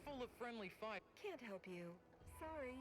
full of friendly fire. Can't help you. Sorry.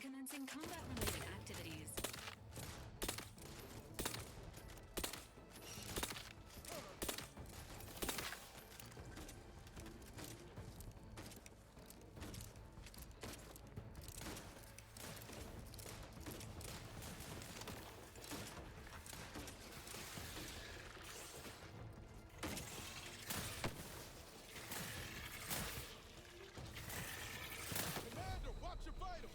Commencing combat-related activities. Commander, watch your vitals!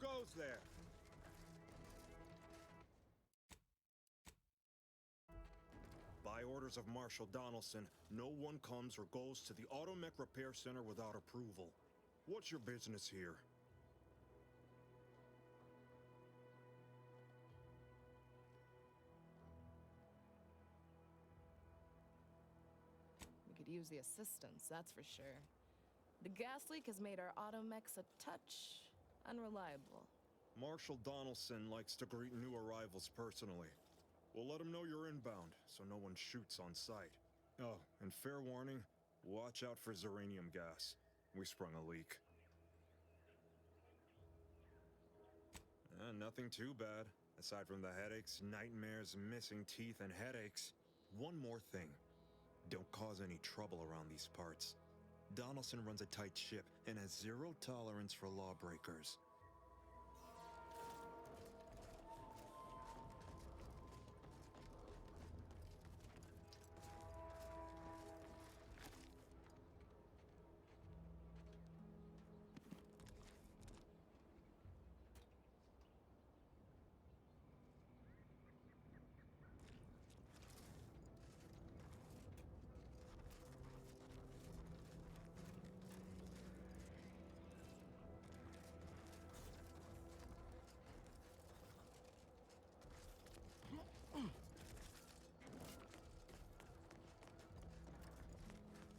goes there? By orders of Marshal Donaldson, no one comes or goes to the Automech Repair Center without approval. What's your business here? We could use the assistance, that's for sure. The gas leak has made our automechs a touch unreliable. Marshal Donaldson likes to greet new arrivals personally. We'll let him know you're inbound, so no one shoots on sight. Oh, and fair warning, watch out for uranium gas. We sprung a leak. Nothing too bad. Aside from the headaches, nightmares, missing teeth, and headaches. One more thing. Don't cause any trouble around these parts. Donaldson runs a tight ship and has zero tolerance for lawbreakers.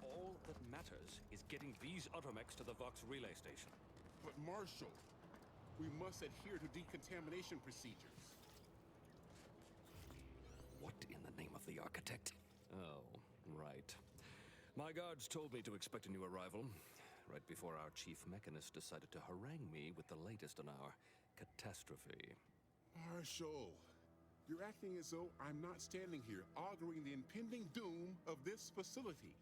All that matters is getting these automechs to the Vox relay station. But Marshal, we must adhere to decontamination procedures. What in the name of the architect? Oh, right. My guards told me to expect a new arrival, right before our chief mechanist decided to harangue me with the latest in our catastrophe. Marshal, you're acting as though I'm not standing here auguring the impending doom of this facility.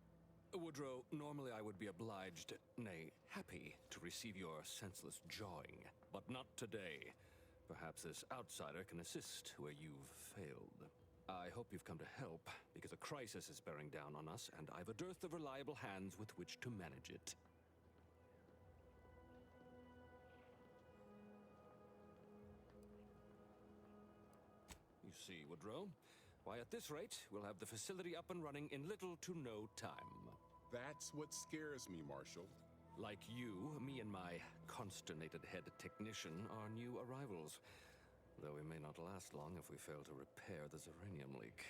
Woodrow, normally I would be obliged, nay, happy, to receive your senseless jawing, but not today. Perhaps this outsider can assist where you've failed. I hope you've come to help, because a crisis is bearing down on us, and I've a dearth of reliable hands with which to manage it. You see, Woodrow, why at this rate, we'll have the facility up and running in little to no time. That's what scares me, Marshal. Like you, me and my consternated head technician are new arrivals. Though we may not last long if we fail to repair the uranium leak.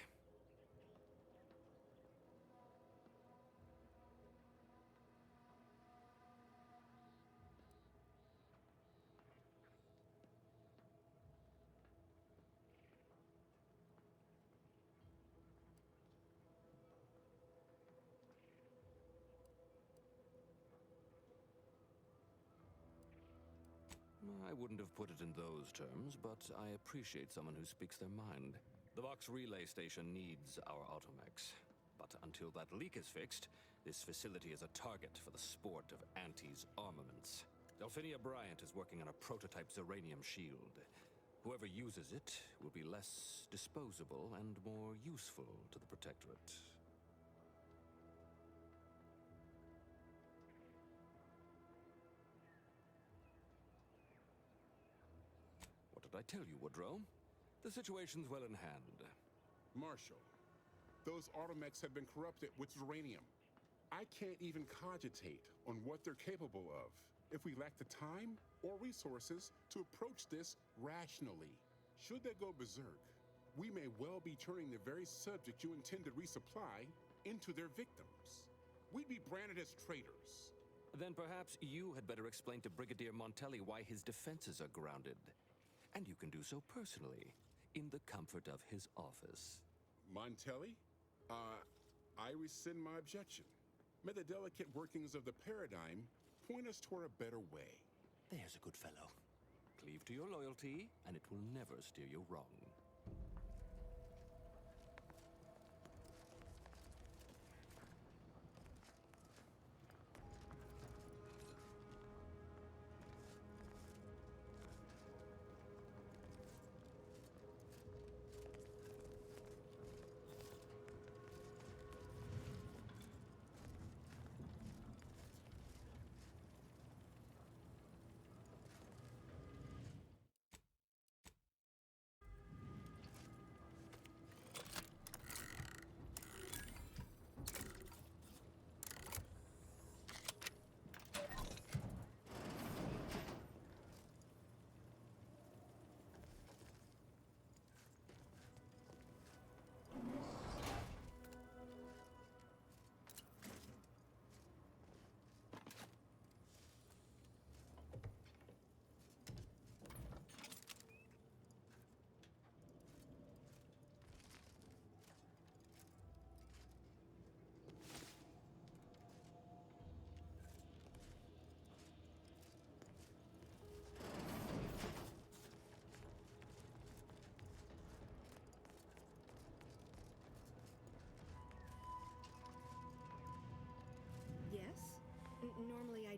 I wouldn't have put it in those terms, but I appreciate someone who speaks their mind. The Vox relay station needs our automechs. But until that leak is fixed, this facility is a target for the sport of Auntie's armaments. Delphinia Bryant is working on a prototype uranium shield. Whoever uses it will be less disposable and more useful to the Protectorate. What did I tell you, Woodrow? The situation's well in hand. Marshal, those automechs have been corrupted with uranium. I can't even cogitate on what they're capable of if we lack the time or resources to approach this rationally. Should they go berserk, we may well be turning the very subject you intend to resupply into their victims. We'd be branded as traitors. Then perhaps you had better explain to Brigadier Montelli why his defenses are grounded. And you can do so personally, in the comfort of his office. Montelli? I rescind my objection. May the delicate workings of the paradigm point us toward a better way. There's a good fellow. Cleave to your loyalty, and it will never steer you wrong.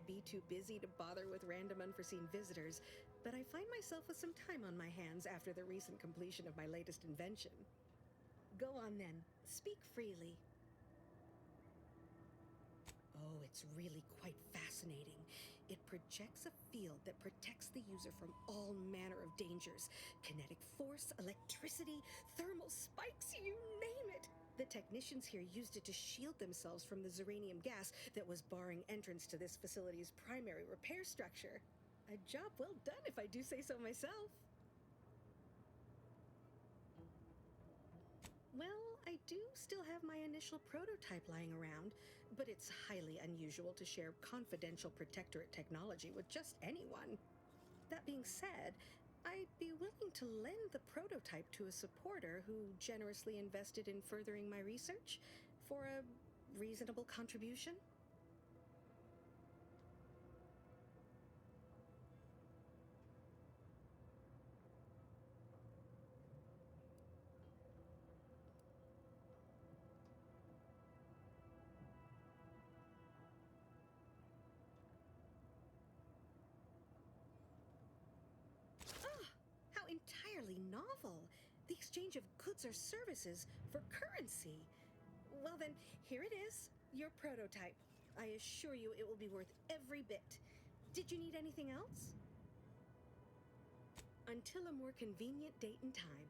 be too busy to bother with random unforeseen visitors, but I find myself with some time on my hands after the recent completion of my latest invention. Go on then, speak freely. Oh, it's really quite fascinating. It projects a field that protects the user from all manner of dangers. Kinetic force, electricity, thermal spikes, you name it. The technicians here used it to shield themselves from the uranium gas that was barring entrance to this facility's primary repair structure. A job well done, if I do say so myself. Well, I do still have my initial prototype lying around, but it's highly unusual to share confidential protectorate technology with just anyone. That being said, I'd be willing to lend the prototype to a supporter who generously invested in furthering my research for a reasonable contribution. How entirely novel! The exchange of goods or services for currency. Well then, here it is, your prototype. I assure you it will be worth every bit. Did you need anything else? Until a more convenient date and time.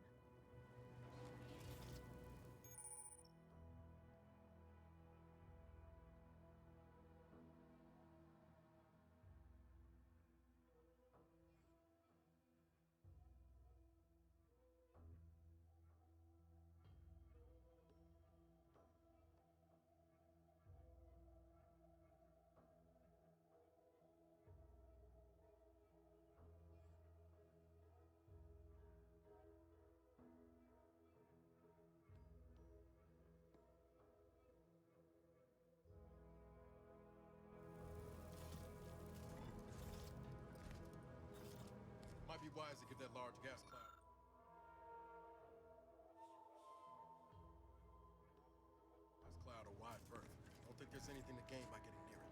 Might be wise to give that large gas cloud. Gas cloud a wide berth. Don't think there's anything to gain by getting near it.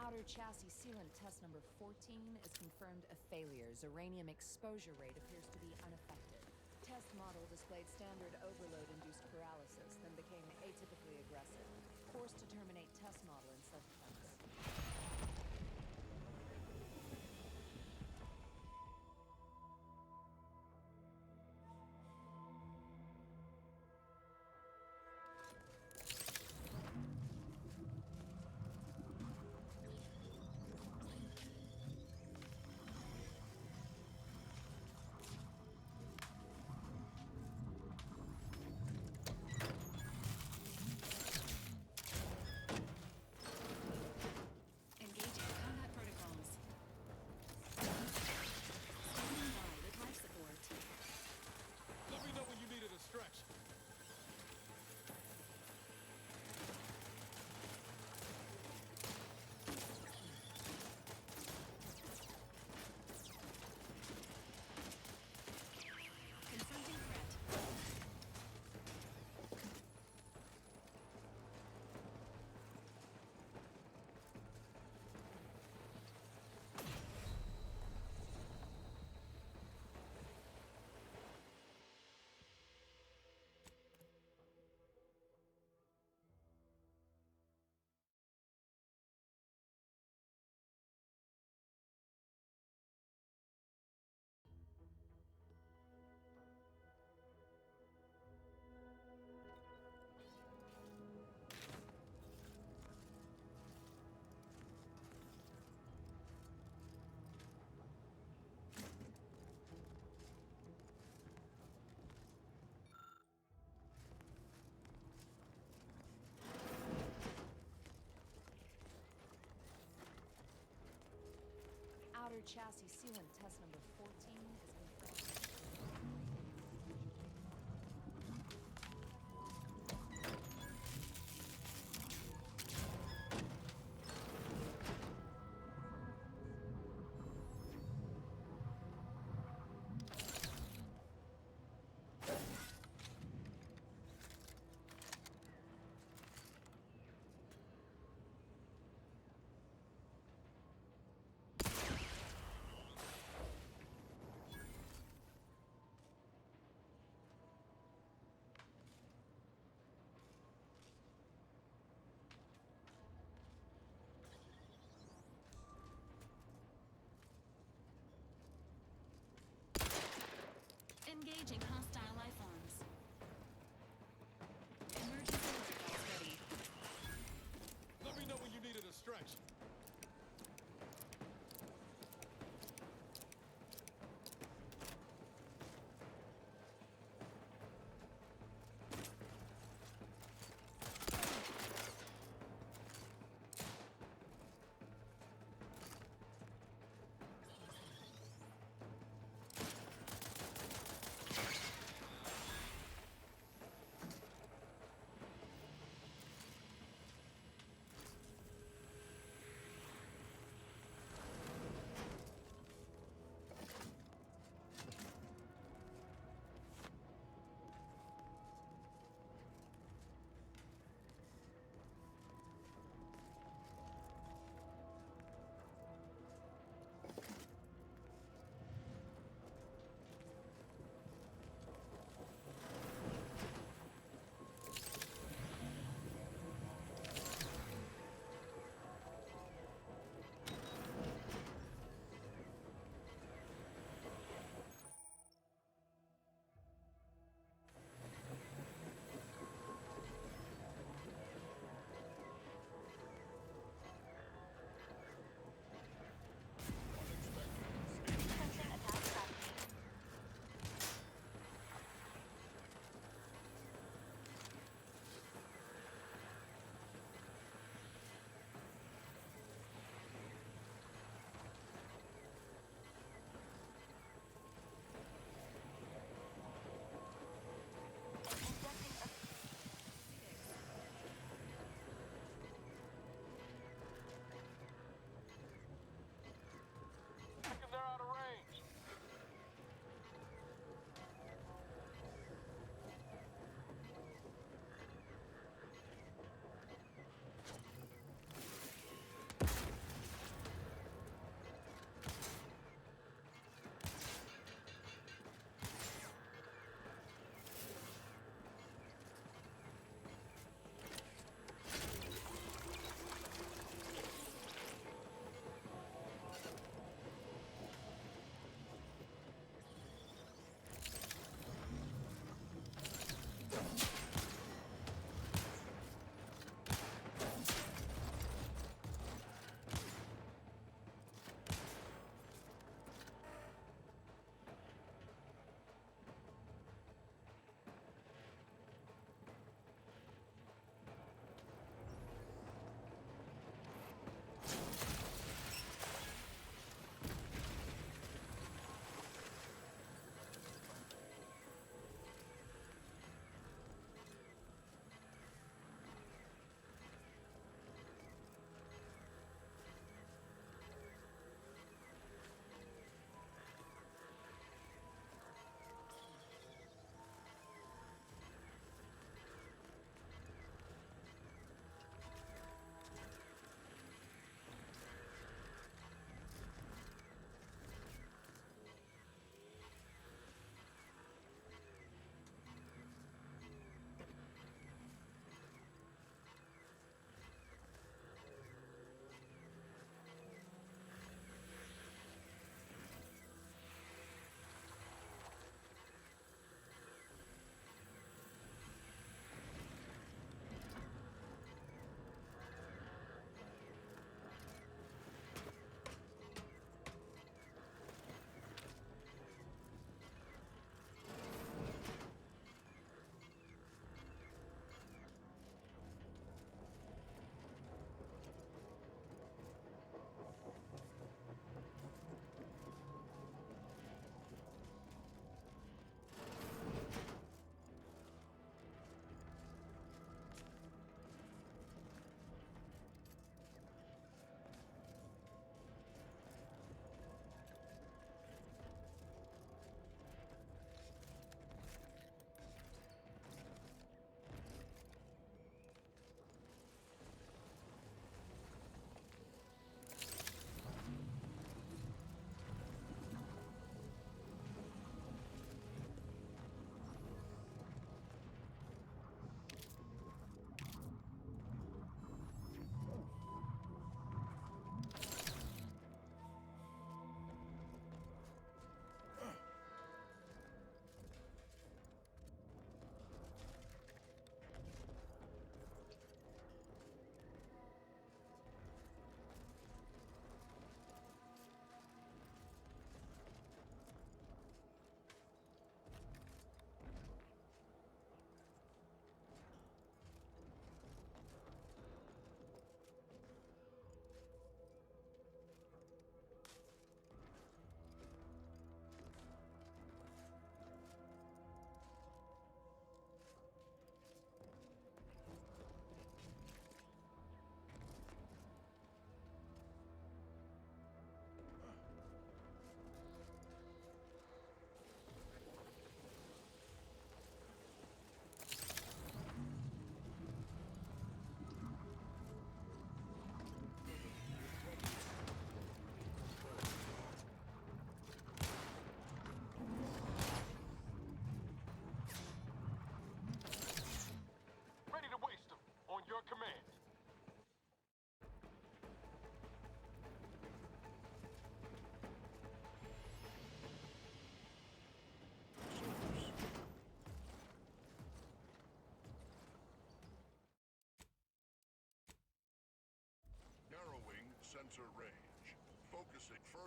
Outer chassis sealant test number 14 is confirmed a failure. Uranium exposure rate appears to be unaffected. Test model displayed standard overload-induced paralysis, then became atypically aggressive. Forced to terminate test model in self-defense. chassis sealant test number 14 is confirmed.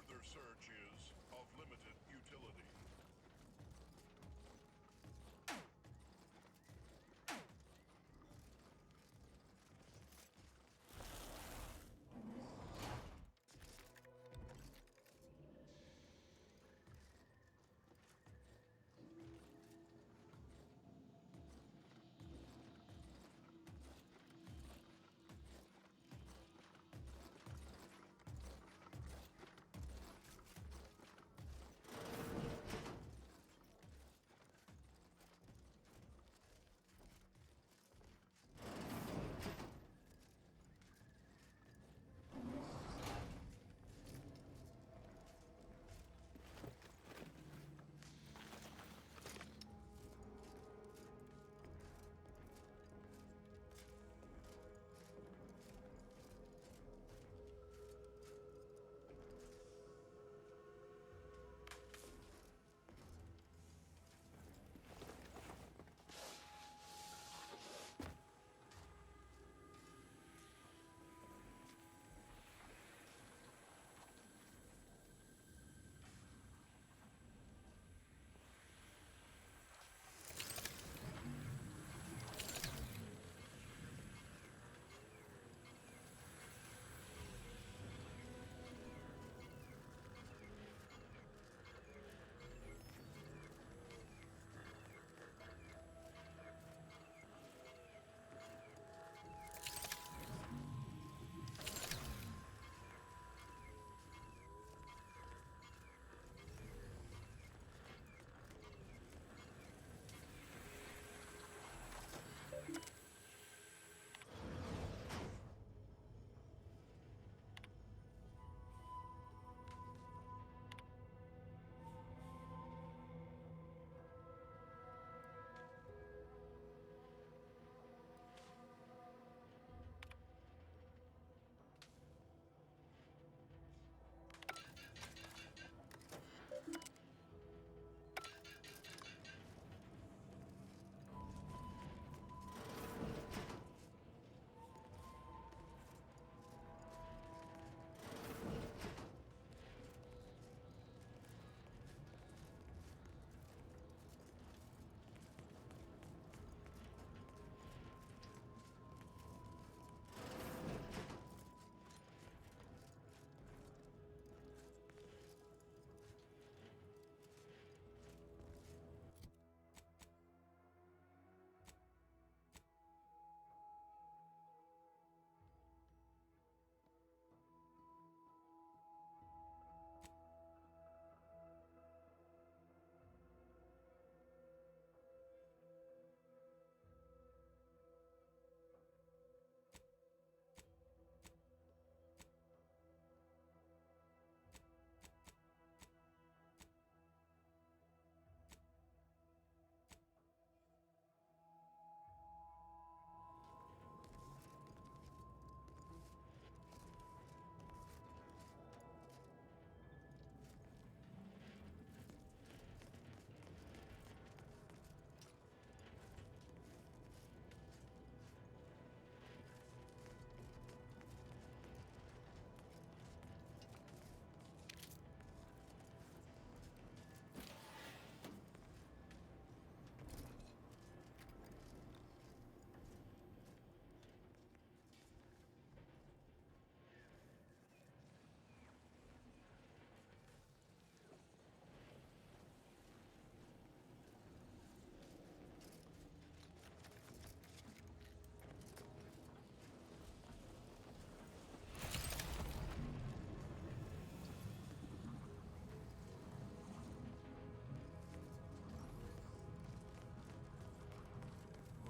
Further search is of limited utility.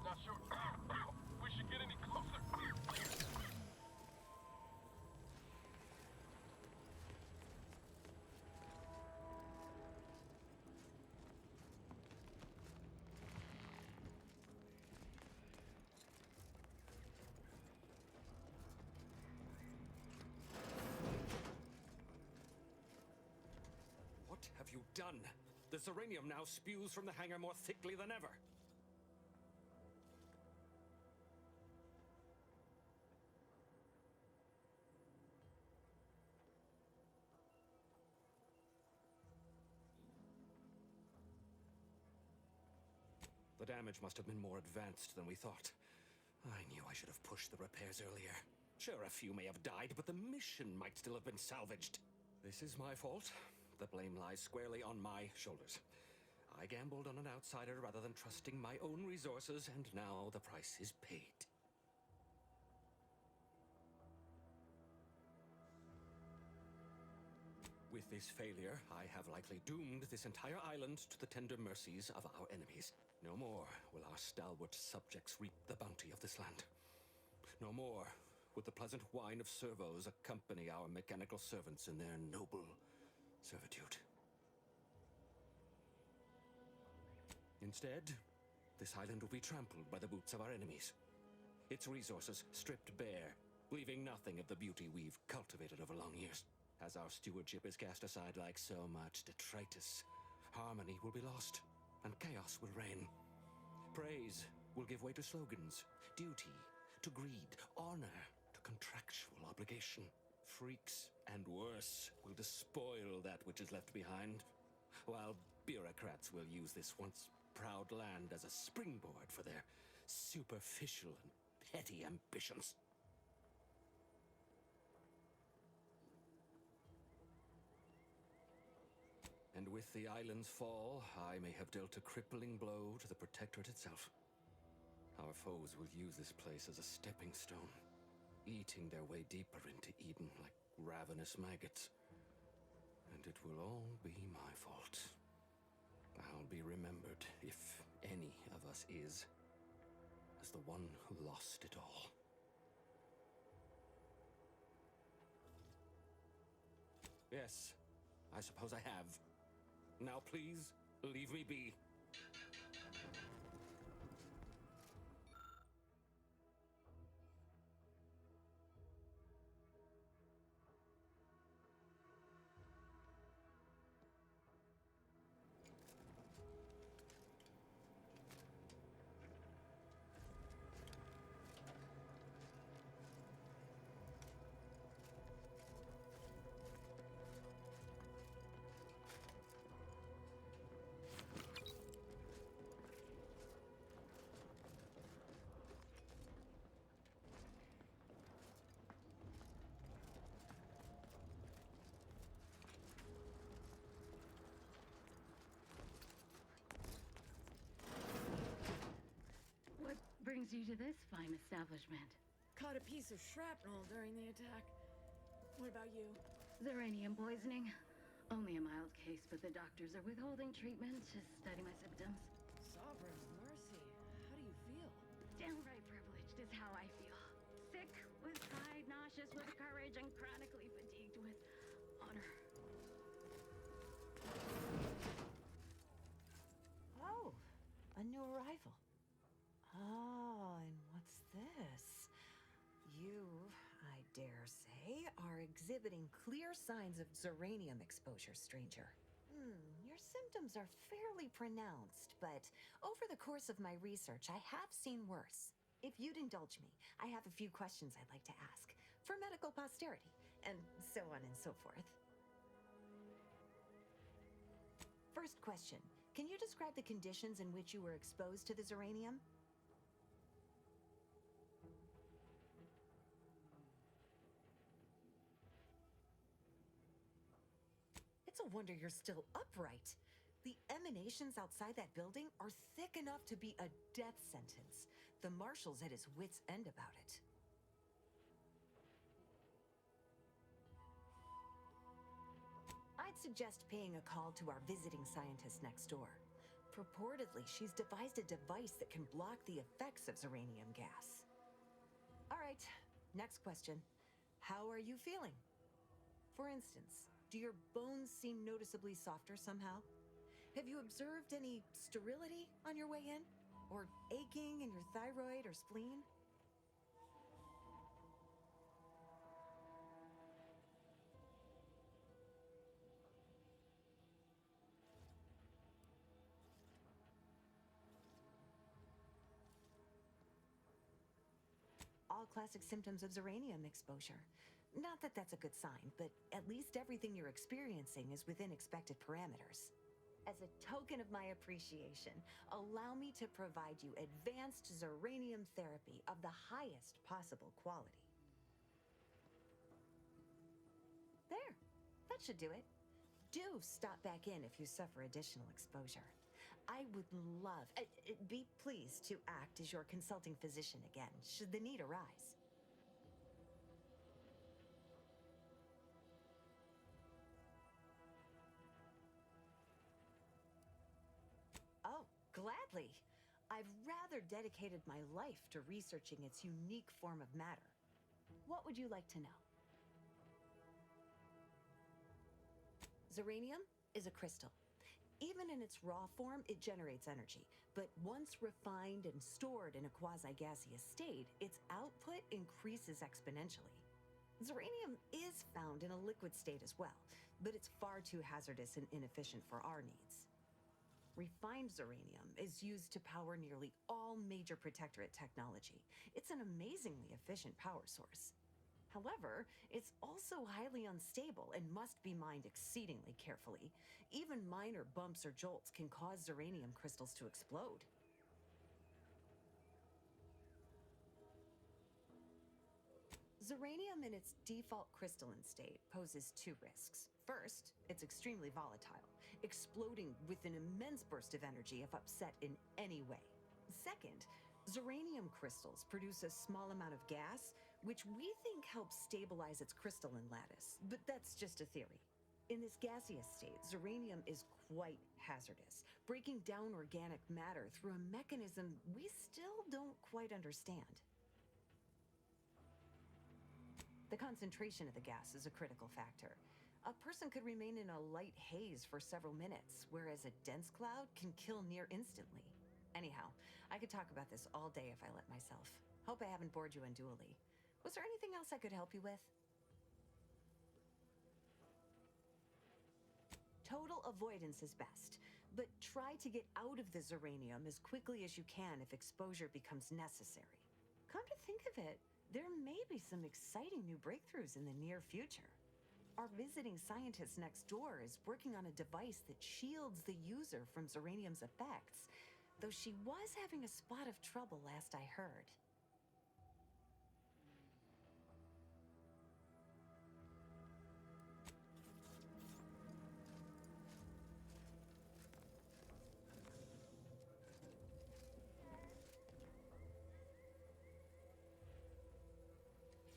Not sure we should get any closer. What have you done? The uranium now spews from the hangar more thickly than ever. The damage must have been more advanced than we thought. I knew I should have pushed the repairs earlier. Sure, a few may have died, but the mission might still have been salvaged. This is my fault. The blame lies squarely on my shoulders. I gambled on an outsider rather than trusting my own resources, and now the price is paid. With this failure, I have likely doomed this entire island to the tender mercies of our enemies. No more will our stalwart subjects reap the bounty of this land. No more would the pleasant whine of servos accompany our mechanical servants in their noble servitude. Instead, this island will be trampled by the boots of our enemies. Its resources stripped bare, leaving nothing of the beauty we've cultivated over long years. As our stewardship is cast aside like so much detritus, harmony will be lost, and chaos will reign. Praise will give way to slogans, duty to greed, honor to contractual obligation. Freaks and worse will despoil that which is left behind, while bureaucrats will use this once proud land as a springboard for their superficial and petty ambitions. And with the island's fall, I may have dealt a crippling blow to the Protectorate itself. Our foes will use this place as a stepping stone, eating their way deeper into Eden like ravenous maggots. And it will all be my fault. I'll be remembered, if any of us is, as the one who lost it all. Yes, I suppose I have. Now please, leave me be. What brings you to this fine establishment? Caught a piece of shrapnel during the attack. What about you? Zeranium poisoning. Only a mild case, but the doctors are withholding treatment to study my symptoms. Sovereign mercy. How do you feel? Downright privileged is how I feel. Sick with pride, nauseous with courage, and chronically fatigued with honor. Oh, a new arrival. Oh, and what's this? You, I dare say, are exhibiting clear signs of zeranium exposure, stranger. Your symptoms are fairly pronounced, but over the course of my research, I have seen worse. If you'd indulge me, I have a few questions I'd like to ask, for medical posterity, and so on and so forth. First question, can you describe the conditions in which you were exposed to the zeranium? It's a wonder you're still upright. The emanations outside that building are thick enough to be a death sentence. The marshal's at his wit's end about it. I'd suggest paying a call to our visiting scientist next door. Purportedly, she's devised a device that can block the effects of zeranium gas. All right, next question. How are you feeling? For instance, do your bones seem noticeably softer somehow? Have you observed any sterility on your way in? Or aching in your thyroid or spleen? All classic symptoms of zeranium exposure. Not that that's a good sign, but at least everything you're experiencing is within expected parameters. As a token of my appreciation, allow me to provide you advanced Zeranium therapy of the highest possible quality. There, that should do it. Do stop back in if you suffer additional exposure. I would love, be pleased to act as your consulting physician again, should the need arise. Oh, gladly. I've rather dedicated my life to researching its unique form of matter. What would you like to know? Zeranium is a crystal. Even in its raw form, it generates energy. But once refined and stored in a quasi-gaseous state, its output increases exponentially. Zeranium is found in a liquid state as well, but it's far too hazardous and inefficient for our needs. Refined zeranium is used to power nearly all major Protectorate technology. It's an amazingly efficient power source. However, it's also highly unstable and must be mined exceedingly carefully. Even minor bumps or jolts can cause zeranium crystals to explode. Zeranium in its default crystalline state poses two risks. First, it's extremely volatile, exploding with an immense burst of energy if upset in any way. Second, zeranium crystals produce a small amount of gas, which we think helps stabilize its crystalline lattice, but that's just a theory. In this gaseous state, zeranium is quite hazardous, breaking down organic matter through a mechanism we still don't quite understand. The concentration of the gas is a critical factor. A person could remain in a light haze for several minutes, whereas a dense cloud can kill near instantly. Anyhow, I could talk about this all day if I let myself. Hope I haven't bored you unduly. Was there anything else I could help you with? Total avoidance is best, but try to get out of the zeranium as quickly as you can if exposure becomes necessary. Come to think of it, there may be some exciting new breakthroughs in the near future. Our visiting scientist next door is working on a device that shields the user from zeranium's effects, though she was having a spot of trouble last I heard.